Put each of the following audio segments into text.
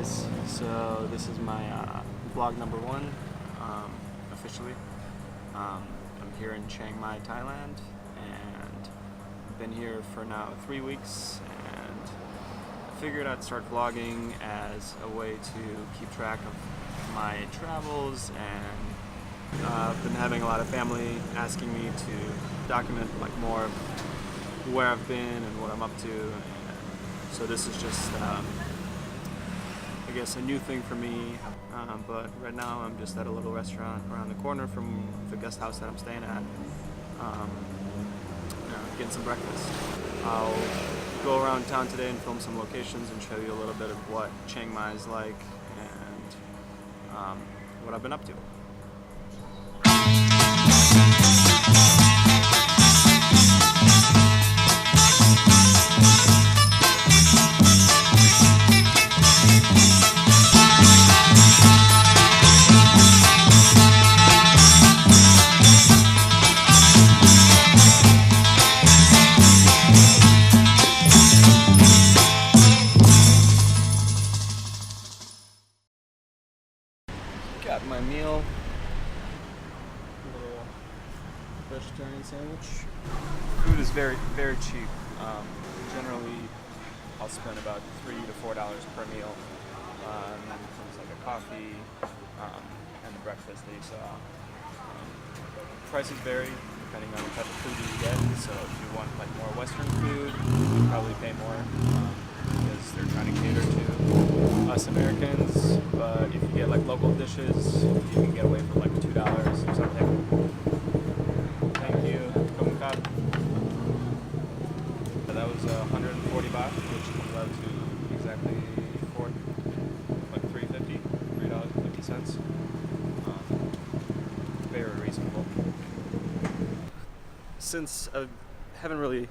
guys, so this is my vlog number one, officially. I'm here in Chiang Mai, Thailand, and I've been here for now 3 weeks, and I figured I'd start vlogging as a way to keep track of my travels, and I've been having a lot of family asking me to document like more of where I've been and what I'm up to, and so this is just I guess a new thing for me, but right now I'm just at a little restaurant around the corner from the guest house that I'm staying at, getting some breakfast. I'll go around town today and film some locations and show you a little bit of what Chiang Mai is like and what I've been up to. Got my meal, a little vegetarian sandwich. Food is very, very cheap. Generally, I'll spend about $3 to $4 per meal. And then comes like a coffee and the breakfast that you saw. Prices vary depending on the type of food you get. So if you want like more Western food, you probably pay more because they're trying to cater to us Americans. But if you get like local dishes, you can get away for like $2 or something. Thank you. That was 140 baht, which comes out to exactly $3.50. Very reasonable. Since I haven't really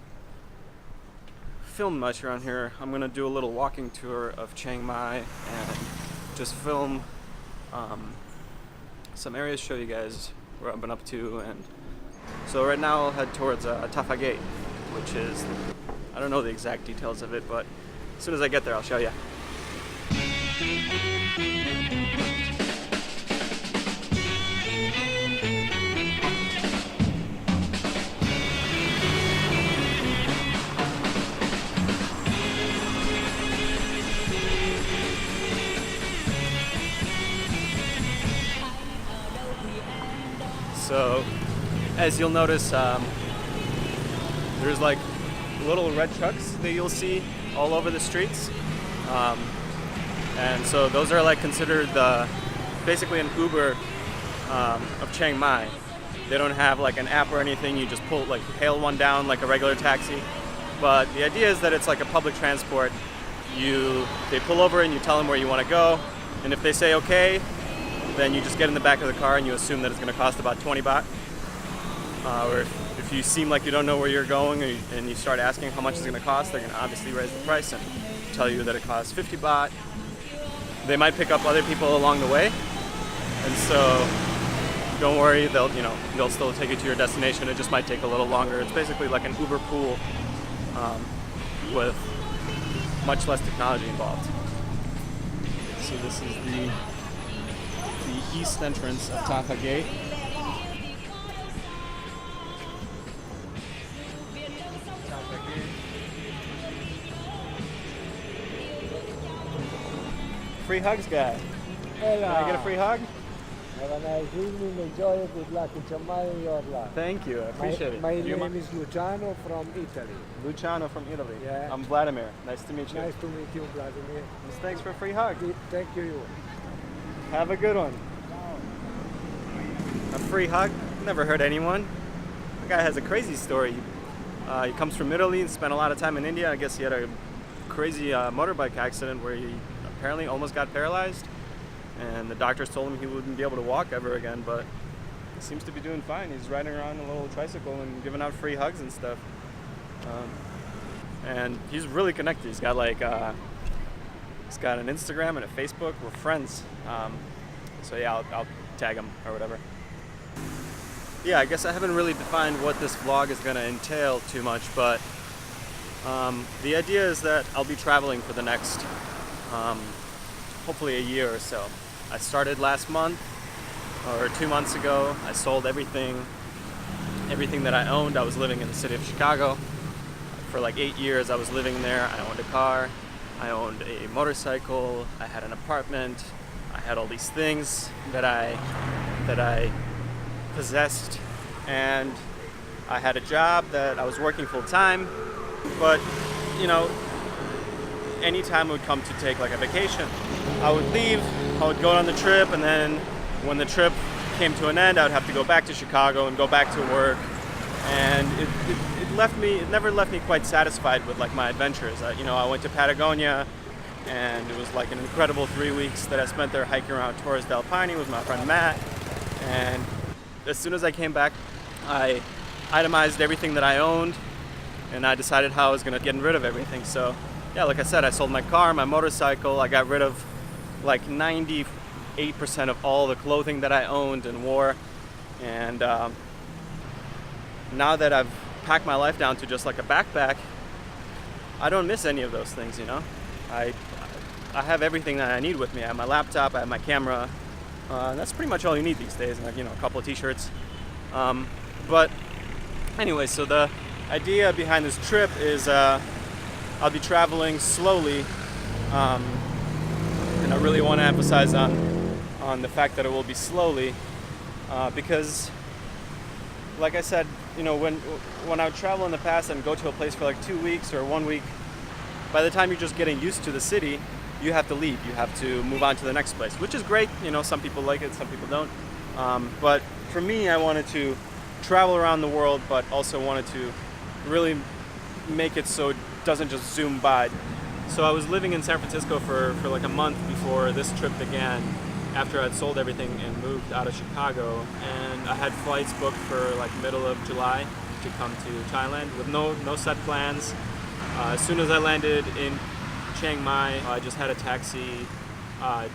filmed much around here, I'm gonna do a little walking tour of Chiang Mai and just film some areas, show you guys where I've been up to. And so right now I'll head towards Tafa Gate, which is, I don't know the exact details of it, but as soon as I get there I'll show you. So, as you'll notice, there's like little red trucks that you'll see all over the streets, and so those are like considered basically an Uber of Chiang Mai. They don't have like an app or anything. You just hail one down like a regular taxi. But the idea is that it's like a public transport. They pull over and you tell them where you want to go, and if they say okay, then you just get in the back of the car and you assume that it's going to cost about 20 baht. Or if you seem like you don't know where you're going and you start asking how much it's going to cost, they're going to obviously raise the price and tell you that it costs 50 baht. They might pick up other people along the way, and so don't worry, they'll still take you to your destination. It just might take a little longer. It's basically like an Uber pool with much less technology involved. So this is the east entrance of Tafa Gate. Free hugs guy. Hello. Can I get a free hug? Have a nice evening. Enjoy it. Good luck in Chiang Mai and your luck. Thank you. I appreciate it. My name is Luciano from Italy. Luciano from Italy. Yeah. I'm Vladimir. Nice to meet you. Nice to meet you, Vladimir. Thanks for a free hug. Thank you. Have a good one. A free hug? Never hurt anyone. The guy has a crazy story. He comes from Italy and spent a lot of time in India. I guess he had a crazy motorbike accident where he apparently almost got paralyzed, and the doctors told him he wouldn't be able to walk ever again, but he seems to be doing fine. He's riding around in a little tricycle and giving out free hugs and stuff. And he's really connected. He's got he's got an Instagram and a Facebook. We're friends. So yeah, I'll tag him or whatever. Yeah, I guess I haven't really defined what this vlog is going to entail too much, but the idea is that I'll be traveling for the next hopefully a year or so. I started last month or 2 months ago. I sold everything that I owned. I was living in the city of Chicago. For like 8 years I was living there. I owned a car, I owned a motorcycle, I had an apartment, I had all these things that I possessed, and I had a job that I was working full time. But you know, anytime it would come to take like a vacation, I would leave, I would go on the trip, and then when the trip came to an end, I would have to go back to Chicago and go back to work. And it never left me quite satisfied with like my adventures. I went to Patagonia, and it was like an incredible 3 weeks that I spent there hiking around Torres del Paine with my friend Matt. And as soon as I came back, I itemized everything that I owned, and I decided how I was gonna get rid of everything. So yeah, like I said, I sold my car, my motorcycle. I got rid of like 98% of all the clothing that I owned and wore. And now that I've packed my life down to just like a backpack, I don't miss any of those things, you know? I have everything that I need with me. I have my laptop, I have my camera. That's pretty much all you need these days, and like, a couple of t-shirts. But anyway, so the idea behind this trip is I'll be traveling slowly, and I really want to emphasize on the fact that it will be slowly, because like I said, when I would travel in the past and go to a place for like 2 weeks or 1 week, by the time you're just getting used to the city, you have to leave. You have to move on to the next place, which is great. Some people like it, some people don't. But for me, I wanted to travel around the world, but also wanted to really make it so it doesn't just zoom by. So I was living in San Francisco for like a month before this trip began, after I'd sold everything and moved out of Chicago, and I had flights booked for like middle of July to come to Thailand with no set plans. As soon as I landed in Chiang Mai, I just had a taxi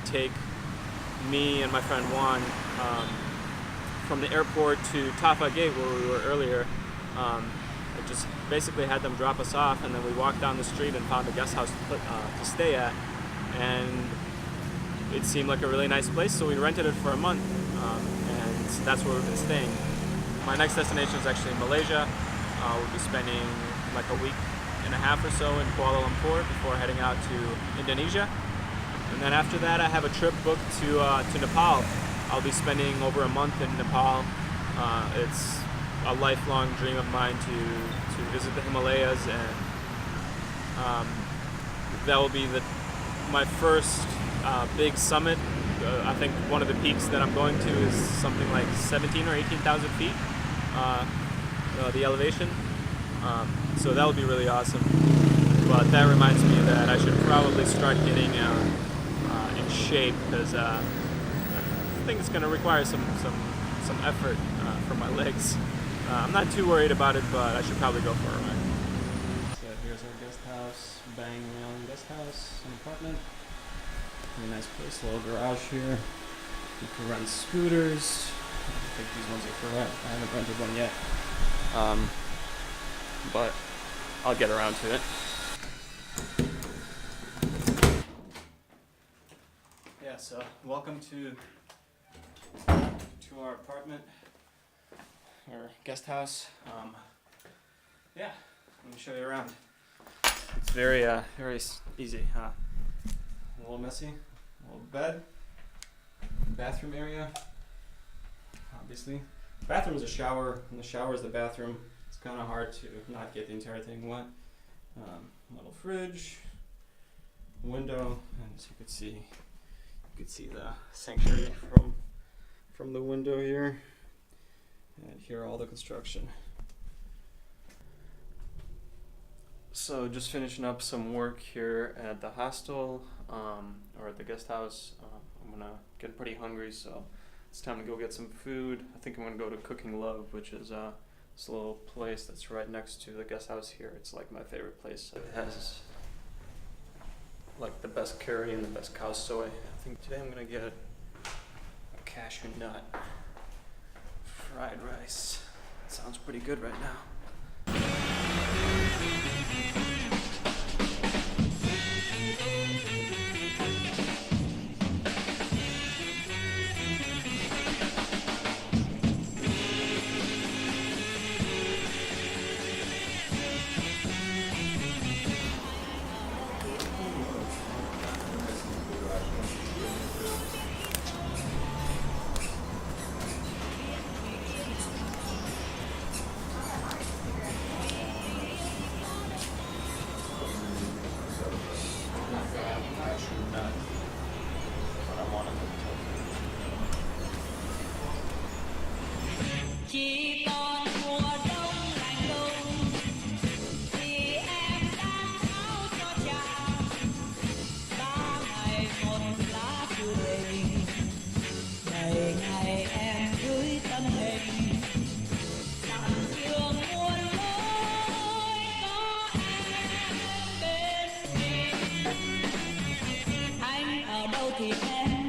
take me and my friend Juan from the airport to Tafa Gate, where we were earlier. I just basically had them drop us off, and then we walked down the street and found a guest house to stay at, and it seemed like a really nice place, so we rented it for a month, and that's where we've been staying. My next destination is actually Malaysia. We'll be spending like a week and a half or so in Kuala Lumpur before heading out to Indonesia. And then after that, I have a trip booked to Nepal. I'll be spending over a month in Nepal. It's a lifelong dream of mine to visit the Himalayas, and that will be my first big summit. I think one of the peaks that I'm going to is something like 17 or 18,000 feet, the elevation. So that would be really awesome. But that reminds me that I should probably start getting in shape, because I think it's going to require some effort for my legs. I'm not too worried about it, but I should probably go for a ride. So here's our guest house, Bang Island guest house, an apartment. Really nice place, little garage here. You can rent scooters. I think these ones are for rent. I haven't rented one yet. But I'll get around to it. Yeah, so welcome to our apartment, or guest house. Yeah, let me show you around. It's very easy. A little messy, a little bed, bathroom area. Obviously, the bathroom is a shower, and the shower is the bathroom. It's kind of hard to not get the entire thing wet. Little fridge, window, and as you could see the sanctuary from the window here, and here all the construction. So just finishing up some work here at the hostel, or at the guest house. I'm getting pretty hungry, so it's time to go get some food. I think I'm gonna go to Cooking Love, which is this little place that's right next to the guest house here. It's like my favorite place. It has like the best curry and the best cow soy. I think today I'm gonna get a cashew nut fried rice. It sounds pretty good right now. the end.